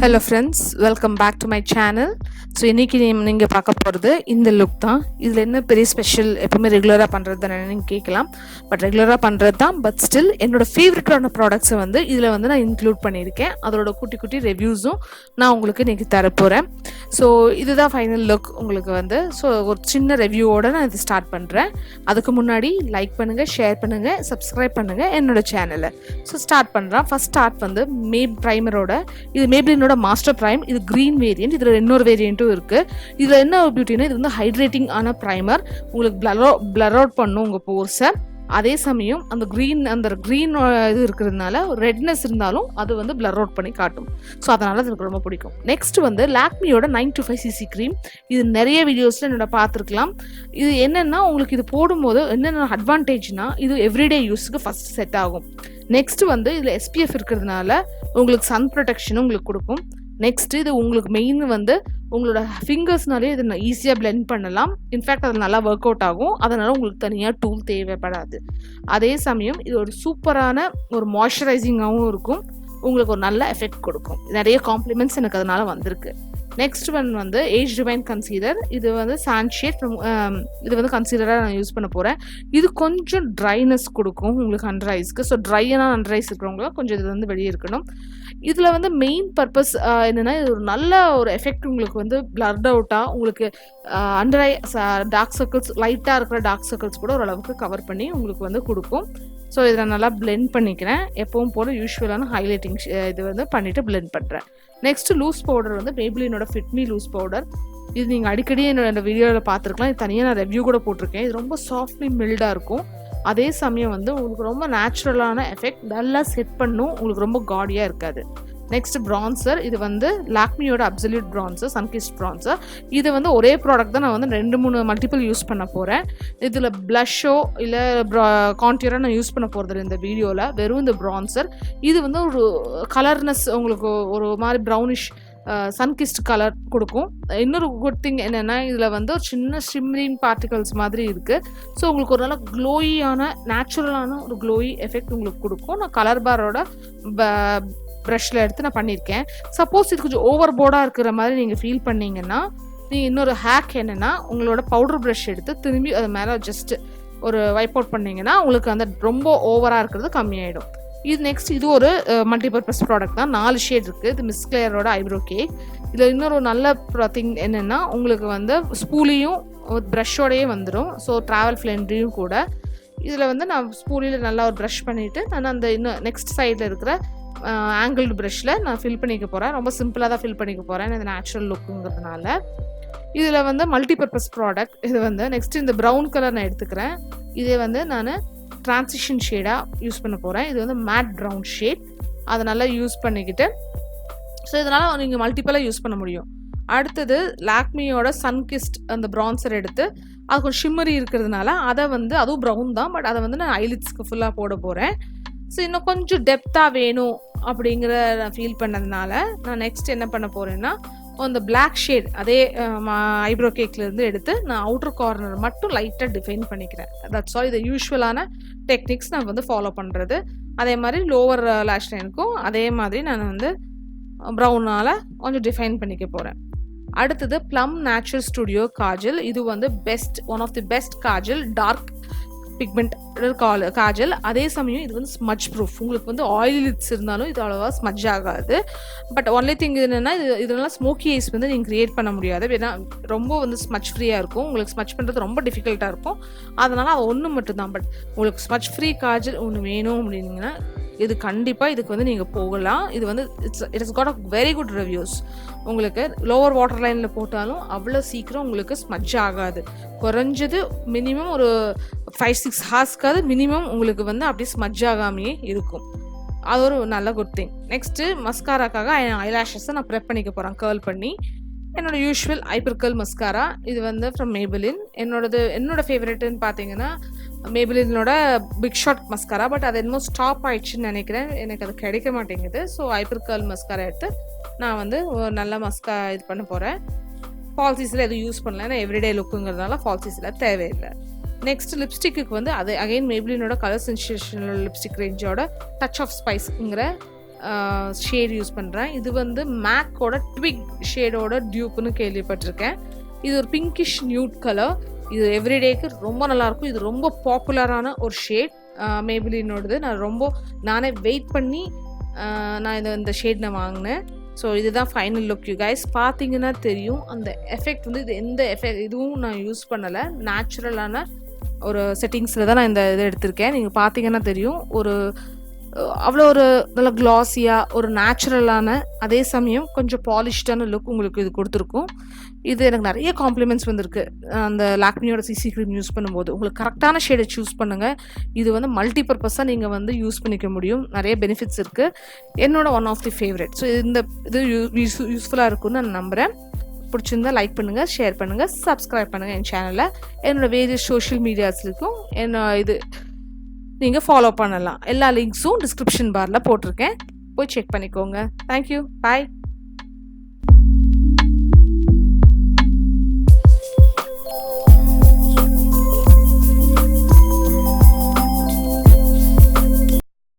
Hello friends, welcome back to my channel. So இன்றைக்கி நீங்கள் பார்க்க போகிறது இந்த லுக் தான். இதில் என்ன பெரிய ஸ்பெஷல், எப்பவுமே ரெகுலராக பண்ணுறது தானே நீங்கள் கேட்கலாம். பட் ரெகுலராக பண்ணுறது தான், பட் ஸ்டில் என்னோடய ஃபேவரட்டான ப்ராடக்ட்ஸை வந்து இதில் வந்து நான் இன்க்ளூட் பண்ணியிருக்கேன். அதோட குட்டி குட்டி ரிவ்யூஸும் நான் உங்களுக்கு இன்றைக்கி தரப்போகிறேன். ஸோ இதுதான் ஃபைனல் லுக் உங்களுக்கு வந்து. ஸோ ஒரு சின்ன ரிவ்யூவோடு நான் இது ஸ்டார்ட் பண்ணுறேன். அதுக்கு முன்னாடி லைக் பண்ணுங்கள், ஷேர் பண்ணுங்கள், சப்ஸ்கிரைப் பண்ணுங்கள் என்னோடய சேனலை. ஸோ ஸ்டார்ட் பண்ணுறேன். ஃபஸ்ட் ஸ்டார்ட் வந்து ப்ரைமரோட, இது மேப்ளினோட மாஸ்டர் ப்ரைம். இது க்ரீன் வேரியன்ட். இதில் இன்னொரு வேரியண்ட்டும் இருக்குது. இதில் என்ன பியூட்டினா, இது வந்து ஹைட்ரேட்டிங் ஆன ப்ரைமர். உங்களுக்கு பிளர் அவுட் பண்ணும் உங்கள் போர்ஸை. அதே சமயம் அந்த க்ரீன் இது இருக்கிறதுனால ரெட்னஸ் இருந்தாலும் அது வந்து பிளர் அவுட் பண்ணி காட்டும். ஸோ அதனால் அது எனக்கு ரொம்ப பிடிக்கும். நெக்ஸ்ட் வந்து லாக்மியோட 925cc க்ரீம். இது நிறைய வீடியோஸில் என்னோட பார்த்துருக்கலாம். இது என்னென்னா, உங்களுக்கு இது போடும்போது என்னென்ன அட்வான்டேஜ்னா, இது எவ்ரிடே யூஸுக்கு ஃபஸ்ட் செட் ஆகும். நெக்ஸ்ட் வந்து இதில் SPF இருக்கிறதுனால உங்களுக்கு சன் ப்ரொடெக்ஷனும் உங்களுக்கு கொடுக்கும். நெக்ஸ்ட் இது உங்களுக்கு மெயின் வந்து உங்களோட ஃபிங்கர்ஸ்னாலே இது ஈஸியாக பிளெண்ட் பண்ணலாம். இன்ஃபேக்ட் அது நல்லா ஒர்க் அவுட் ஆகும். அதனால் உங்களுக்கு தனியாக டூல் தேவைப்படாது. அதே சமயம் இது ஒரு சூப்பரான ஒரு மாய்ஸ்சரைசிங்காகவும் இருக்கும். உங்களுக்கு ஒரு நல்ல எஃபெக்ட் கொடுக்கும். நிறைய காம்ப்ளிமெண்ட்ஸ் எனக்கு அதனால் வந்திருக்கு. நெக்ஸ்ட் ஒன் வந்து ஏஜ் ரிவைன் கன்சீலர். இது வந்து சான்ஷேட். இது வந்து கன்சீலராக நான் யூஸ் பண்ண போகிறேன். இது கொஞ்சம் ட்ரைனஸ் கொடுக்கும் உங்களுக்கு அண்டர் ஐஸ்க்கு. ஸோ ட்ரையான அண்டர் ஐஸ் இருக்கிறவங்க கொஞ்சம் இது வந்து வெளியே இருக்கணும். இதில் வந்து மெயின் பர்பஸ் என்னென்னா, இது ஒரு நல்ல ஒரு எஃபெக்ட் உங்களுக்கு வந்து பிளர்ட் அவுட்டாக உங்களுக்கு அண்டர் ஐ டார்க் சர்க்கிள்ஸ், லைட்டாக இருக்கிற டார்க் சர்க்கிள்ஸ் கூட ஓரளவுக்கு கவர் பண்ணி உங்களுக்கு வந்து கொடுக்கும். ஸோ இதை நான் நல்லா பிளெண்ட் பண்ணிக்கிறேன். எப்பவும் போல் யூஸ்வலான ஹைலைட்டிங் இது வந்து பண்ணிவிட்டு பிளெண்ட் பண்ணுறேன். நெக்ஸ்ட் லூஸ் பவுடர் வந்து மேப்ளினோட ஃபிட் மீ லூஸ் பவுடர். இது நீங்கள் அடிக்கடி என்னோட வீடியோவில் பார்த்துருக்கலாம். இது தனியாக நான் ரிவ்யூ கூட போட்டிருக்கேன். இது ரொம்ப சாஃப்ட்லி மில்டாக இருக்கும். அதே சமயம் வந்து உங்களுக்கு ரொம்ப நேச்சுரலான எஃபெக்ட், நல்லா செட் பண்ணும். உங்களுக்கு ரொம்ப காடியாக இருக்காது. Next bronzer. இது வந்து லாக்மியோட அப்சல்யூட் ப்ரான்சர், சன்கிஸ்ட் ப்ரான்சர். இது வந்து ஒரே ப்ராடக்ட் தான் நான் வந்து 2-3 மல்டிபிள் யூஸ் பண்ண போகிறேன். இதில் ப்ளஷோ இல்லை கான்டியூரோ நான் யூஸ் பண்ண போகிறது இந்த வீடியோவில். வெறும் இந்த ப்ரான்சர். இது வந்து ஒரு கலர்னஸ், உங்களுக்கு ஒரு மாதிரி ப்ரௌனிஷ் சன்கிஸ்ட் கலர் கொடுக்கும். இன்னொரு குட் திங் என்னென்னா, இதில் வந்து ஒரு சின்ன ஷிம்மரிங் பார்ட்டிகல்ஸ் மாதிரி இருக்குது. ஸோ உங்களுக்கு ஒரு நல்ல க்ளோயியான நேச்சுரலான ஒரு க்ளோயி எஃபெக்ட் உங்களுக்கு கொடுக்கும். நான் கலர் பாரோட ப்ரஷில் எடுத்து நான் பண்ணியிருக்கேன். சப்போஸ் இது கொஞ்சம் ஓவர் போர்டாக இருக்கிற மாதிரி நீங்கள் ஃபீல் பண்ணிங்கன்னா, நீங்கள் இன்னொரு ஹேக் என்னென்னா, உங்களோட பவுடர் ப்ரஷ் எடுத்து திரும்பி அது மேலே ஜஸ்ட் ஒரு வைப் அவுட் பண்ணிங்கன்னா உங்களுக்கு அந்த ரொம்ப ஓவராக இருக்கிறது கம்மியாயிடும். இது நெக்ஸ்ட், இது ஒரு மல்டிபர்பஸ் ப்ராடக்ட் தான். 4 ஷேட் இருக்குது. இது மிஸ் கிளியரோட ஐப்ரோ கேக். இதில் இன்னொரு நல்ல திங் என்னென்னா, உங்களுக்கு வந்து ஸ்பூலியும் ப்ரஷ்ஷோடையே வந்துடும். ஸோ ட்ராவல் ஃப்ரெண்ட்லியும் கூட. இதில் வந்து நான் ஸ்பூலியில் நல்லா ஒரு ப்ரஷ் பண்ணிவிட்டு நான் அந்த இன்னும் நெக்ஸ்ட் சைடில் இருக்கிற ஆங்கிள்டு ப்ரஷில் நான் ஃபில் பண்ணிக்க போகிறேன். ரொம்ப சிம்பிளாக தான் ஃபில் பண்ணிக்க போகிறேன், இந்த நேச்சுரல் லுக்குங்கிறதுனால. இதில் வந்து மல்டிபர்பஸ் ப்ராடக்ட். இது வந்து நெக்ஸ்ட் இந்த ப்ரௌன் கலர் நான் எடுத்துக்கிறேன். இதே வந்து நான் ட்ரான்சிஷன் ஷேடாக யூஸ் பண்ண போகிறேன். இது வந்து மேட் ப்ரௌன் ஷேட். அதை நல்லா யூஸ் பண்ணிக்கிட்டு, ஸோ இதனால் நீங்கள் மல்டிபிளாக யூஸ் பண்ண முடியும். அடுத்தது லாக்மியோட சன்கிஸ்ட் அந்த ப்ரான்சர் எடுத்து, அது கொஞ்சம் ஷிம்மரி இருக்கிறதுனால அதை வந்து, அதுவும் ப்ரௌன் தான், பட் அதை வந்து நான் ஐலிட்ஸ்க்கு ஃபுல்லாக போட போகிறேன். ஸோ இன்னும் கொஞ்சம் டெப்த்தாக வேணும் அப்படிங்கிற நான் ஃபீல் பண்ணதுனால நான் நெக்ஸ்ட் என்ன பண்ண போகிறேன்னா, அந்த பிளாக் ஷேட் அதே ஐப்ரோ கேக்லேருந்து எடுத்து நான் அவுட்டர் கார்னர் மட்டும் லைட்டாக டிஃபைன் பண்ணிக்கிறேன். That's all. இது யூஸ்வலான டெக்னிக்ஸ் நான் வந்து ஃபாலோ பண்ணுறது. அதே மாதிரி லோவர் லேஷ் லைனுக்கும் அதே மாதிரி நான் வந்து ப்ரௌனால் கொஞ்சம் டிஃபைன் பண்ணிக்க போகிறேன். அடுத்தது ப்ளம் நேச்சுரல் ஸ்டுடியோ காஜல். இது வந்து one of the best kajal, dark pigment kajal. அதே சமயம் இது வந்து ஸ்மட்ச் ப்ரூஃப். உங்களுக்கு வந்து ஆயில் லிட்ஸ் இருந்தாலும் இது அவ்வளோவா ஸ்மட்ச் ஆகாது. பட் ஒன்லி திங் என்னென்னா, இதெல்லாம் ஸ்மோக்கி ஐஸ் வந்து நீங்கள் க்ரியேட் பண்ண முடியாது. ஏன்னா ரொம்ப வந்து ஸ்மட்ச் ஃப்ரீயாக இருக்கும். உங்களுக்கு ஸ்மட்ச் பண்ணுறது ரொம்ப டிஃபிகல்ட்டாக இருக்கும். அதனால் அது ஒன்று மட்டும்தான். பட் உங்களுக்கு ஸ்மட்ச் ஃப்ரீ காஜல் ஒன்று வேணும் அப்படின்னீங்கன்னா, இது கண்டிப்பாக இதுக்கு வந்து நீங்கள் போகலாம். இது வந்து it is got a very good reviews. உங்களுக்கு லோவர் வாட்டர் லைனில் போட்டாலும் அவ்வளோ சீக்கிரம் உங்களுக்கு ஸ்மட்ச் ஆகாது. குறைஞ்சது மினிமம் ஒரு 5-6 ஹார்ஸ்க்காவது மினிமம் உங்களுக்கு வந்து அப்படியே ஸ்மட்ச் ஆகாமையே இருக்கும். அது ஒரு நல்ல குட் திங். நெக்ஸ்ட்டு மஸ்காராக்காக ஐலாஷஸை நான் ப்ரெப் பண்ணிக்க போகிறேன், கேர்ள் பண்ணி. என்னோடய யூஸ்வல் ஹைப்பர் கர்ல் மஸ்காரா. இது வந்து ஃப்ரம் மேபிளின். என்னோட ஃபேவரெட்டுன்னு பார்த்தீங்கன்னா மேபிளினோட பிக் ஷாட் மஸ்காரா. பட் அது என்னமோ ஸ்டாப் ஆயிடுச்சுன்னு நினைக்கிறேன். எனக்கு அது கிடைக்க மாட்டேங்குது. ஸோ ஹைப்பர் கர்ல் மஸ்காரா எடுத்து நான் வந்து ஒரு நல்ல இது பண்ண போகிறேன். ஃபால்சிஸில் எதுவும் யூஸ் பண்ணல, ஏன்னா எவ்ரிடே லுக்குங்கிறதுனால ஃபால்சிஸில் தேவையில்லை. நெக்ஸ்ட் லிப்ஸ்டிக்கு வந்து அது அகைன் மேப்ளினோட கலர் சென்சேஷனல் லிப்ஸ்டிக் ரேஞ்சோட டச் ஆஃப் ஸ்பைஸ்ங்கிற ஷேட் யூஸ் பண்ணுறேன். இது வந்து மேக்கோட ட்விக் ஷேடோட டியூப்னு கேள்விப்பட்டிருக்கேன். இது ஒரு பிங்கிஷ் நியூட் கலர். இது எவ்ரிடேக்கு ரொம்ப நல்லாயிருக்கும். இது ரொம்ப பாப்புலரான ஒரு ஷேட் மேபிலினோடது. நானே வெயிட் பண்ணி நான் இந்த ஷேட் நான் வாங்கினேன். ஸோ இதுதான் ஃபைனல் லுக் யூ கைஸ். பார்த்தீங்கன்னா தெரியும் அந்த எஃபெக்ட் வந்து இது எந்த எஃபெக்ட் இதுவும் நான் யூஸ் பண்ணலை. நேச்சுரலான ஒரு செட்டிங்ஸில் தான் நான் இந்த இதை எடுத்திருக்கேன். நீங்கள் பார்த்தீங்கன்னா தெரியும் அவ்வளோ ஒரு நல்ல க்ளாஸியாக ஒரு நேச்சுரலான அதே சமயம் கொஞ்சம் பாலிஷ்டான லுக் உங்களுக்கு இது கொடுத்துருக்கும். இது எனக்கு நிறைய காம்ப்ளிமெண்ட்ஸ் வந்திருக்கு அந்த லாக்மியோட சிசி க்ரீம் யூஸ் பண்ணும்போது. உங்களுக்கு கரெக்டான ஷேடை சூஸ் பண்ணுங்கள். இது வந்து மல்டி பர்பஸாக நீங்கள் வந்து யூஸ் பண்ணிக்க முடியும். நிறைய பெனிஃபிட்ஸ் இருக்குது. என்னோட one of the favourite. So இது யூஸ்ஃபுல்லாக இருக்கும்னு நான் நம்புகிறேன். பிடிச்சிருந்தா லைக் பண்ணுங்கள், ஷேர் பண்ணுங்கள், சப்ஸ்கிரைப் பண்ணுங்கள் என் சேனலில். என்னோடய வேரியஸ் சோஷியல் மீடியாஸ்லையும் இது நீங்கள் ஃபாலோ பண்ணலாம். எல்லா லிங்க்ஸும் டிஸ்கிரிப்ஷன் பாரில் போட்டிருக்கேன். போய் செக் பண்ணிக்கோங்க. தேங்க்யூ. பாய்.